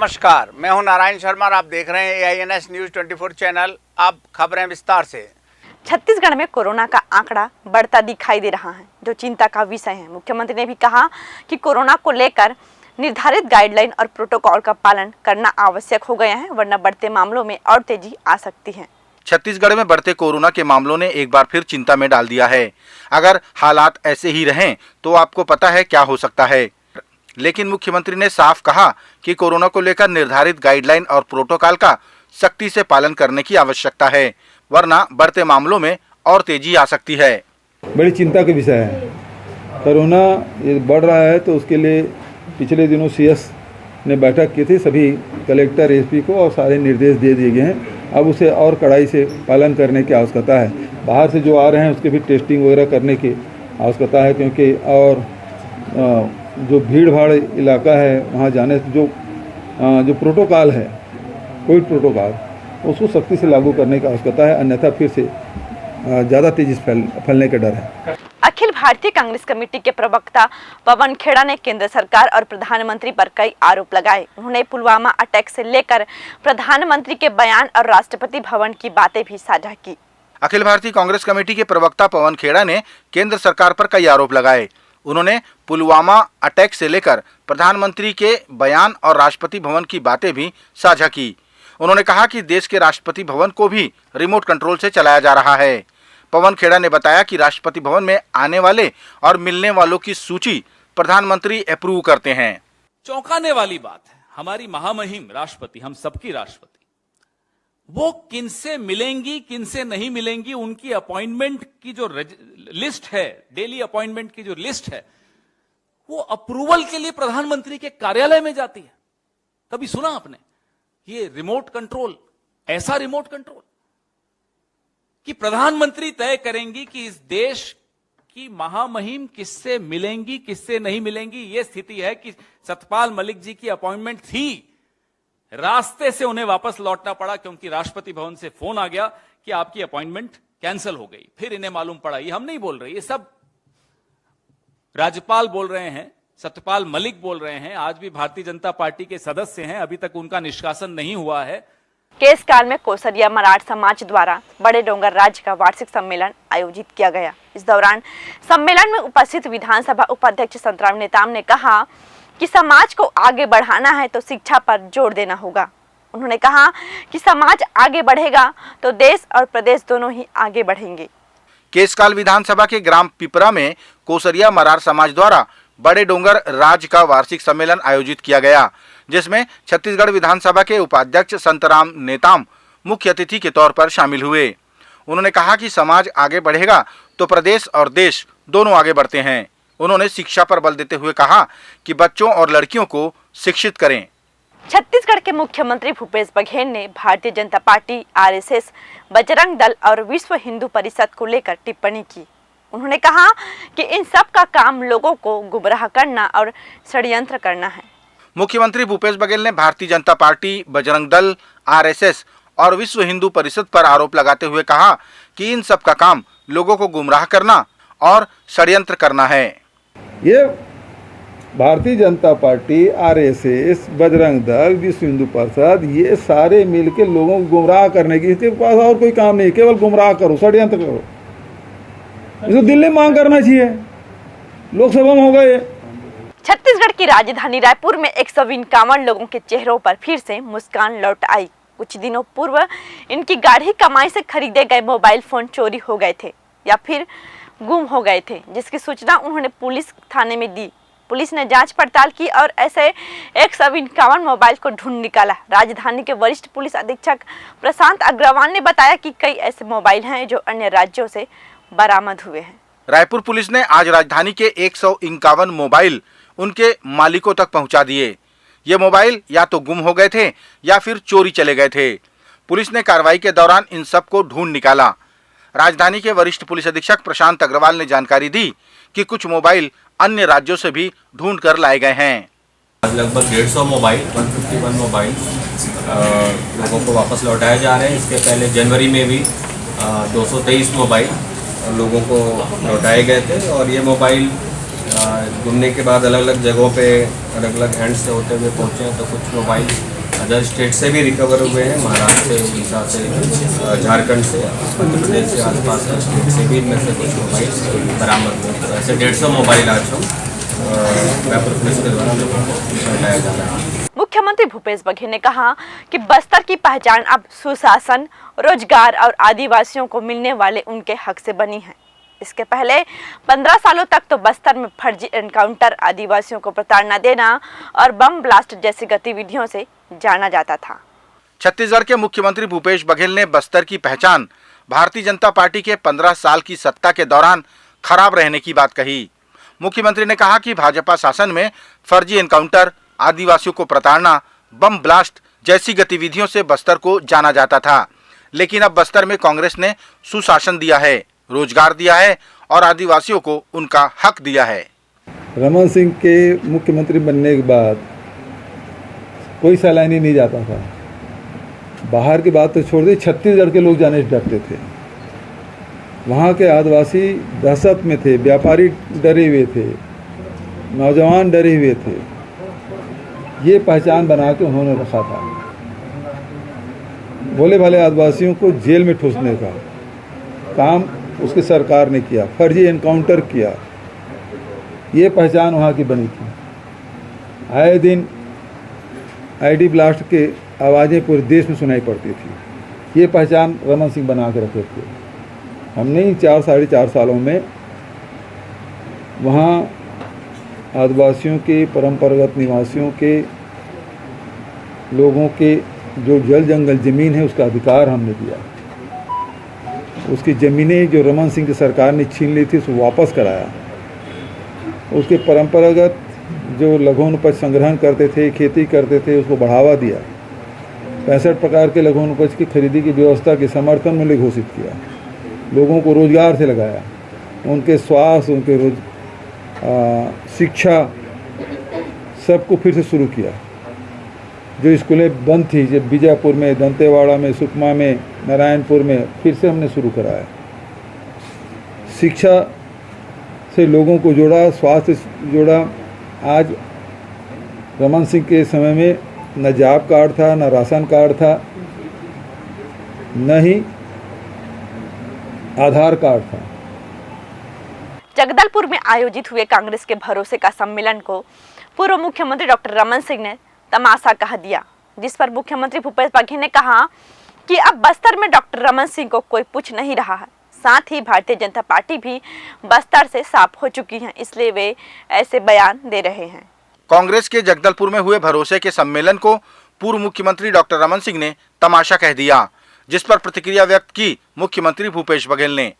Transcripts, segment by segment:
नमस्कार, मैं हूं नारायण शर्मा और आप देख रहे हैं AINS न्यूज़ 24 चैनल। अब खबरें विस्तार से। छत्तीसगढ़ में कोरोना का आंकड़ा बढ़ता दिखाई दे रहा है, जो चिंता का विषय है। मुख्यमंत्री ने भी कहा कि कोरोना को लेकर निर्धारित गाइडलाइन और प्रोटोकॉल का पालन करना आवश्यक हो गया है, वरना बढ़ते मामलों में और तेजी आ सकती है। छत्तीसगढ़ में बढ़ते कोरोना के मामलों ने एक बार फिर चिंता में डाल दिया है। अगर हालात ऐसे ही रहें तो आपको पता है क्या हो सकता है। लेकिन मुख्यमंत्री ने साफ कहा कि कोरोना को लेकर निर्धारित गाइडलाइन और प्रोटोकॉल का सख्ती से पालन करने की आवश्यकता है, वरना बढ़ते मामलों में और तेजी आ सकती है। बड़ी चिंता का विषय है। कोरोना ये बढ़ रहा है तो उसके लिए पिछले दिनों CS ने बैठक की थी। सभी कलेक्टर SP को और सारे निर्देश दे दिए गए हैं। अब उसे और कड़ाई से पालन करने की आवश्यकता है। बाहर से जो आ रहे हैं उसके भी टेस्टिंग वगैरह करने की आवश्यकता है, क्योंकि और जो भीड़ भाड़ इलाका है वहाँ जाने से जो प्रोटोकॉल है, कोविड प्रोटोकॉल, उसको सख्ती से लागू करने की आवश्यकता है, अन्यथा फिर से ज़्यादा तेजी से फैलने का डर है। अखिल भारतीय कांग्रेस कमेटी के प्रवक्ता पवन खेड़ा ने केंद्र सरकार और प्रधानमंत्री पर कई आरोप लगाए। उन्होंने पुलवामा अटैक से लेकर प्रधानमंत्री के बयान और राष्ट्रपति भवन की बातें भी साझा की। अखिल भारतीय कांग्रेस कमेटी के प्रवक्ता पवन खेड़ा ने केंद्र सरकार पर कई आरोप लगाए। उन्होंने पुलवामा अटैक से लेकर प्रधानमंत्री के बयान और राष्ट्रपति भवन की बातें भी साझा की। उन्होंने कहा कि देश के राष्ट्रपति भवन को भी रिमोट कंट्रोल से चलाया जा रहा है। पवन खेड़ा ने बताया कि राष्ट्रपति भवन में आने वाले और मिलने वालों की सूची प्रधानमंत्री अप्रूव करते हैं। चौंकाने वाली बात है, हमारी महामहिम राष्ट्रपति, हम सबकी राष्ट्रपति, वो किनसे मिलेंगी किनसे नहीं मिलेंगी, उनकी अपॉइंटमेंट की जो लिस्ट है, डेली अपॉइंटमेंट की जो लिस्ट है, वो अप्रूवल के लिए प्रधानमंत्री के कार्यालय में जाती है। कभी सुना आपने ये रिमोट कंट्रोल, ऐसा रिमोट कंट्रोल कि प्रधानमंत्री तय करेंगी कि इस देश की महामहिम किससे मिलेंगी किससे नहीं मिलेंगी। ये स्थिति है कि सतपाल मलिक जी की अपॉइंटमेंट थी, रास्ते से उन्हें वापस लौटना पड़ा क्योंकि राष्ट्रपति भवन से फोन आ गया कि आपकी अपॉइंटमेंट कैंसिल हो गई। फिर इन्हें मालूम पड़ा, ये हम नहीं बोल रहे, ये सब राज्यपाल बोल रहे हैं, सत्यपाल मलिक बोल रहे हैं, आज भी भारतीय जनता पार्टी के सदस्य हैं, अभी तक उनका निष्कासन नहीं हुआ है। केस काल में कोसरिया मराठ समाज द्वारा बड़े डोंगर राज्य का वार्षिक सम्मेलन आयोजित किया गया। इस दौरान सम्मेलन में उपस्थित विधानसभा उपाध्यक्ष संतराम नेताम ने कहा कि समाज को आगे बढ़ाना है तो शिक्षा पर जोर देना होगा। उन्होंने कहा कि समाज आगे बढ़ेगा तो देश और प्रदेश दोनों ही आगे बढ़ेंगे। केसकाल विधानसभा के ग्राम पिपरा में कोसरिया मरार समाज द्वारा बड़े डोंगर राज्य का वार्षिक सम्मेलन आयोजित किया गया, जिसमें छत्तीसगढ़ विधानसभा के उपाध्यक्ष संतराम नेताम मुख्य अतिथि के तौर पर शामिल हुए। उन्होंने कहा कि समाज आगे बढ़ेगा तो प्रदेश और देश दोनों आगे बढ़ते हैं। उन्होंने शिक्षा पर बल देते हुए कहा कि बच्चों और लड़कियों को शिक्षित करें। छत्तीसगढ़ के मुख्यमंत्री भूपेश बघेल ने भारतीय जनता पार्टी, RSS, बजरंग दल और विश्व हिंदू परिषद को लेकर टिप्पणी की। उन्होंने कहा कि इन सब का काम लोगों को गुमराह करना और षड्यंत्र करना है। मुख्यमंत्री भूपेश बघेल ने भारतीय जनता पार्टी, बजरंग दल, RSS और विश्व हिंदू परिषद पर आरोप लगाते हुए कहा कि इन सब का काम लोगों को गुमराह करना और षड्यंत्र करना है। ये भारतीय जनता पार्टी, RSS, बजरंग दल, विश्व हिंदू परिषद, ये सारे मिलकर लोगों को गुमराह करने की, इसके पास और कोई काम नहीं, केवल गुमराह करो, षड्यंत्र करो। इसको दिल्ली मांग करना चाहिए, लोकसभा में हो गए। छत्तीसगढ़ की राजधानी रायपुर में 151 लोगों के चेहरों पर फिर से मुस्कान लौट आई। कुछ दिनों पूर्व इनकी गाढ़ी कमाई से खरीदे गए मोबाइल फोन चोरी हो गए थे या फिर गुम हो गए थे, जिसकी सूचना उन्होंने पुलिस थाने में दी। पुलिस ने जांच पड़ताल की और ऐसे 151 मोबाइल को ढूंढ निकाला। राजधानी के वरिष्ठ पुलिस अधीक्षक प्रशांत अग्रवाल ने बताया कि कई ऐसे मोबाइल हैं जो अन्य राज्यों से बरामद हुए हैं। रायपुर पुलिस ने आज राजधानी के 151 मोबाइल उनके मालिकों तक पहुंचा दिए। ये मोबाइल या तो गुम हो गए थे या फिर चोरी चले गए थे। पुलिस ने कार्रवाई के दौरान इन सब को ढूंढ निकाला। राजधानी के वरिष्ठ पुलिस अधीक्षक प्रशांत अग्रवाल ने जानकारी दी कि कुछ मोबाइल अन्य राज्यों से भी ढूंढ कर लाए गए हैं। लगभग 150 मोबाइल, 151 मोबाइल लोगों को वापस लौटाए जा रहे हैं। इसके पहले जनवरी में भी 223 मोबाइल लोगों को लौटाए गए थे और ये मोबाइल घूमने के बाद अलग अलग जगहों पे अलग अलग हैंड से होते हुए पहुँचे हैं। तो कुछ मोबाइल अदर स्टेट से भी रिकवर हुए हैं, महाराष्ट्र से, उड़ीसा से, झारखंड से, मध्य प्रदेश से, आसपास के स्टेट से भी इनमें से कुछ मोबाइल बरामद हुए। तो ऐसे 150 मोबाइल आज हम व्यापार पुलिस के द्वारा लोगों को लौटाया जा रहा है। मुख्यमंत्री भूपेश बघेल ने कहा कि बस्तर की पहचान अब सुशासन, रोजगार और आदिवासियों को मिलने वाले उनके हक से बनी है। इसके पहले 15 सालों तक तो बस्तर में फर्जी एनकाउंटर, आदिवासियों को प्रताड़ना देना और बम ब्लास्ट जैसी गतिविधियों से जाना जाता था। छत्तीसगढ़ के मुख्यमंत्री भूपेश बघेल ने बस्तर की पहचान भारतीय जनता पार्टी के 15 साल की सत्ता के दौरान खराब रहने की बात कही। मुख्यमंत्री ने कहा कि भाजपा शासन में फर्जी एनकाउंटर, आदिवासियों को प्रताड़ना, बम ब्लास्ट जैसी गतिविधियों से बस्तर को जाना जाता था, लेकिन अब बस्तर में कांग्रेस ने सुशासन दिया है, रोजगार दिया है और आदिवासियों को उनका हक दिया है। रमन सिंह के मुख्यमंत्री बनने के बाद कोई सैलानी नहीं जाता था। बाहर की बात तो छोड़ दी, छत्तीसगढ़ के लोग जाने से डरते थे। वहाँ के आदिवासी दहशत में थे, व्यापारी डरे हुए थे, नौजवान डरे हुए थे। ये पहचान बना के उन्होंने रखा था। भोले भाले आदिवासियों को जेल में ठूसने का काम उसकी सरकार ने किया, फर्जी एनकाउंटर किया। ये पहचान वहाँ की बनी थी। आए दिन आईडी ब्लास्ट के आवाज़ें पूरे देश में सुनाई पड़ती थी। ये पहचान रमन सिंह बना के रखे थे। हमने 4 साढ़े 4 सालों में वहाँ आदिवासियों के, परंपरागत निवासियों के लोगों के जो जल जंगल ज़मीन है उसका अधिकार हमने दिया। उसकी ज़मीनें जो रमन सिंह की सरकार ने छीन ली थी उसको वापस कराया। उसके परंपरागत जो लघुन उपज संग्रहण करते थे, खेती करते थे, उसको बढ़ावा दिया। 65 प्रकार के लघुन उपज की खरीदी की व्यवस्था के समर्थन मूल्य घोषित किया। लोगों को रोजगार से लगाया। उनके स्वास्थ्य, उनके शिक्षा सबको फिर से शुरू किया। जो स्कूलें बंद थी, जब बीजापुर में, दंतेवाड़ा में, सुकमा में, नारायणपुर में, फिर से हमने शुरू कराया। शिक्षा से लोगों को जोड़ा, स्वास्थ्य से जोड़ा। आज रमन सिंह के समय में न जॉब कार्ड था, न राशन कार्ड था, न ही आधार कार्ड था। जगदलपुर में आयोजित हुए कांग्रेस के भरोसे का सम्मेलन को पूर्व मुख्यमंत्री डॉक्टर रमन सिंह ने तमाशा कह दिया, जिस पर मुख्यमंत्री भूपेश बघेल ने कहा कि अब बस्तर में डॉक्टर रमन सिंह को कोई पूछ नहीं रहा है। साथ ही भारतीय जनता पार्टी भी बस्तर से साफ हो चुकी है, इसलिए वे ऐसे बयान दे रहे हैं। कांग्रेस के जगदलपुर में हुए भरोसे के सम्मेलन को पूर्व मुख्यमंत्री डॉक्टर रमन सिंह ने तमाशा कह दिया, जिस पर प्रतिक्रिया व्यक्त की मुख्यमंत्री भूपेश बघेल ने।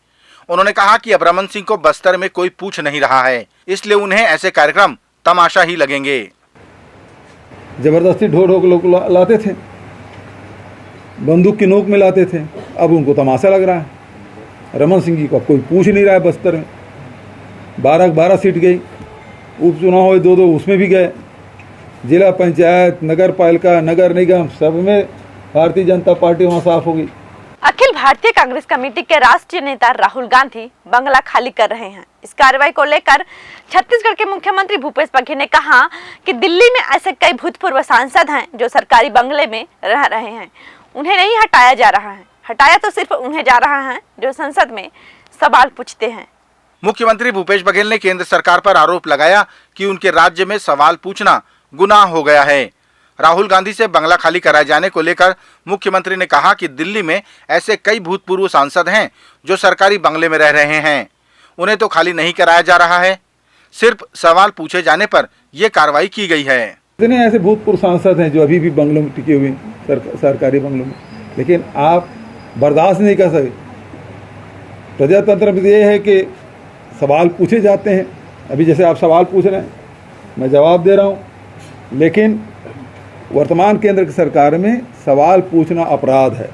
उन्होंने कहा कि अब रमन सिंह को बस्तर में कोई पूछ नहीं रहा है, इसलिए उन्हें ऐसे कार्यक्रम तमाशा ही लगेंगे। जबरदस्ती ढो ढो लोग लाते थे, बंदूक की नोक में लाते थे, अब उनको तमाशा लग रहा है। रमन सिंह जी को कोई पूछ नहीं रहा है। बस्तर में 12 सीट गई, उपचुनाव हुए 2 उसमें भी गए। जिला पंचायत, नगर पालिका, नगर निगम, सब में भारतीय जनता पार्टी वहाँ साफ होगी। अखिल भारतीय कांग्रेस कमेटी के राष्ट्रीय नेता राहुल गांधी बंगला खाली कर रहे हैं। इस कार्रवाई को लेकर छत्तीसगढ़ के मुख्यमंत्री भूपेश बघेल ने कहा कि दिल्ली में ऐसे कई भूतपूर्व सांसद हैं जो सरकारी बंगले में रह रहे हैं, उन्हें नहीं हटाया जा रहा है। हटाया तो सिर्फ उन्हें जा रहा है जो संसद में सवाल पूछते हैं। मुख्यमंत्री भूपेश बघेल ने केंद्र सरकार पर आरोप लगाया कि उनके राज्य में सवाल पूछना गुनाह हो गया है। राहुल गांधी से बंगला खाली कराए जाने को लेकर मुख्यमंत्री ने कहा कि दिल्ली में ऐसे कई भूतपूर्व सांसद हैं जो सरकारी बंगले में रह रहे हैं, उन्हें तो खाली नहीं कराया जा रहा है, सिर्फ सवाल पूछे जाने पर यह कार्रवाई की गई है। इतने ऐसे भूतपूर्व सांसद हैं जो अभी भी बंगलों में टिके हुए सरकारी बंगलों में, लेकिन आप बर्दाश्त नहीं कर सकते। प्रजातंत्र में ये है कि सवाल पूछे जाते हैं। अभी जैसे आप सवाल पूछ रहे हैं, मैं जवाब दे रहा हूँ, लेकिन वर्तमान केंद्र की सरकार में सवाल पूछना अपराध है।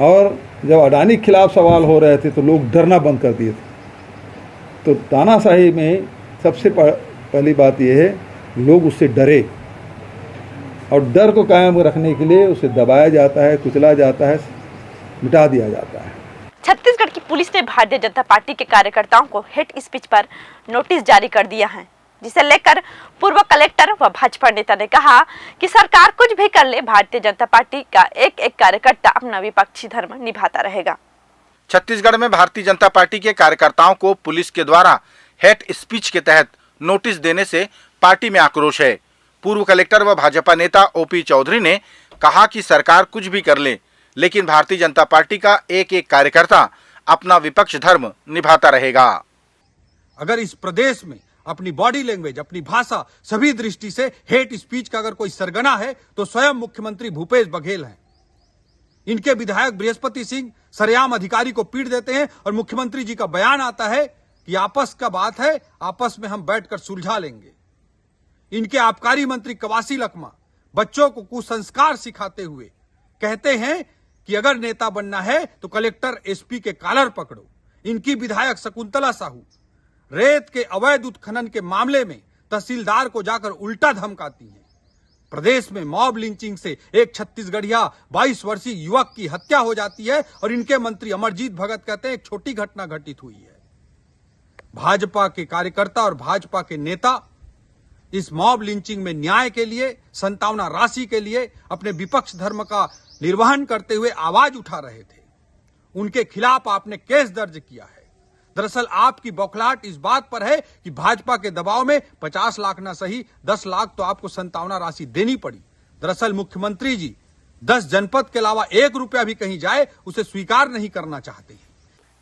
और जब अडानी के खिलाफ सवाल हो रहे थे तो लोग डरना बंद कर दिए थे। तो तानाशाही में सबसे पहली बात यह है, लोग उससे डरे, और डर को कायम रखने के लिए उसे दबाया जाता है, कुचला जाता है, मिटा दिया जाता है। छत्तीसगढ़ की पुलिस ने भारतीय जनता पार्टी के कार्यकर्ताओं को हेट स्पीच पर नोटिस जारी कर दिया है। जिसे लेकर पूर्व कलेक्टर व भाजपा नेता ने कहा कि सरकार कुछ भी कर ले, भारतीय जनता पार्टी का एक एक कार्यकर्ता अपना विपक्षी धर्म निभाता रहेगा। छत्तीसगढ़ में भारतीय जनता पार्टी के कार्यकर्ताओं को पुलिस के द्वारा हेट स्पीच के तहत नोटिस देने से पार्टी में आक्रोश है। पूर्व कलेक्टर व भाजपा नेता ओपी चौधरी ने कहा कि सरकार कुछ भी कर ले, लेकिन भारतीय जनता पार्टी का एक एक कार्यकर्ता अपना विपक्ष धर्म निभाता रहेगा। अगर इस प्रदेश में अपनी बॉडी लैंग्वेज, अपनी भाषा, सभी दृष्टि से हेट स्पीच का अगर कोई सरगना है तो स्वयं मुख्यमंत्री भूपेश बघेल हैं। इनके विधायक बृहस्पति सिंह सरेआम अधिकारी को पीट देते हैं और मुख्यमंत्री जी का बयान आता है कि आपस का बात है, आपस में हम बैठकर सुलझा लेंगे। इनके आबकारी मंत्री कवासी लखमा बच्चों को कुसंस्कार सिखाते हुए कहते हैं कि अगर नेता बनना है तो कलेक्टर एसपी के कॉलर पकड़ो। इनकी विधायक शकुंतला साहू रेत के अवैध उत्खनन के मामले में तहसीलदार को जाकर उल्टा धमकाती हैं। प्रदेश में मॉब लिंचिंग से एक छत्तीसगढ़िया 22 वर्षीय युवक की हत्या हो जाती है और इनके मंत्री अमरजीत भगत कहते हैं एक छोटी घटना घटित हुई है। भाजपा के कार्यकर्ता और भाजपा के नेता इस मॉब लिंचिंग में न्याय के लिए, संतावना राशि के लिए अपने विपक्ष धर्म का निर्वहन करते हुए आवाज उठा रहे थे। उनके खिलाफ आपने केस दर्ज किया है। दरअसल आपकी बौखलाहट इस बात पर है कि भाजपा के दबाव में 50 लाख ना सही 10 लाख तो आपको संतावना राशि देनी पड़ी। दरअसल मुख्यमंत्री जी 10 जनपद के अलावा 1 रुपया भी कहीं जाए उसे स्वीकार नहीं करना चाहते हैं।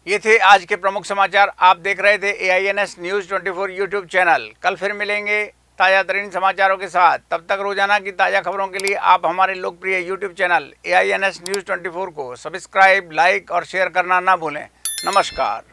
ये थे आज के प्रमुख समाचार। आप देख रहे थे AINS न्यूज़ 24 यूट्यूब चैनल। कल फिर मिलेंगे ताज़ा तरीन समाचारों के साथ। तब तक रोजाना की ताज़ा खबरों के लिए आप हमारे लोकप्रिय यूट्यूब चैनल AINS न्यूज़ 24 को सब्सक्राइब, लाइक और शेयर करना ना भूलें। नमस्कार।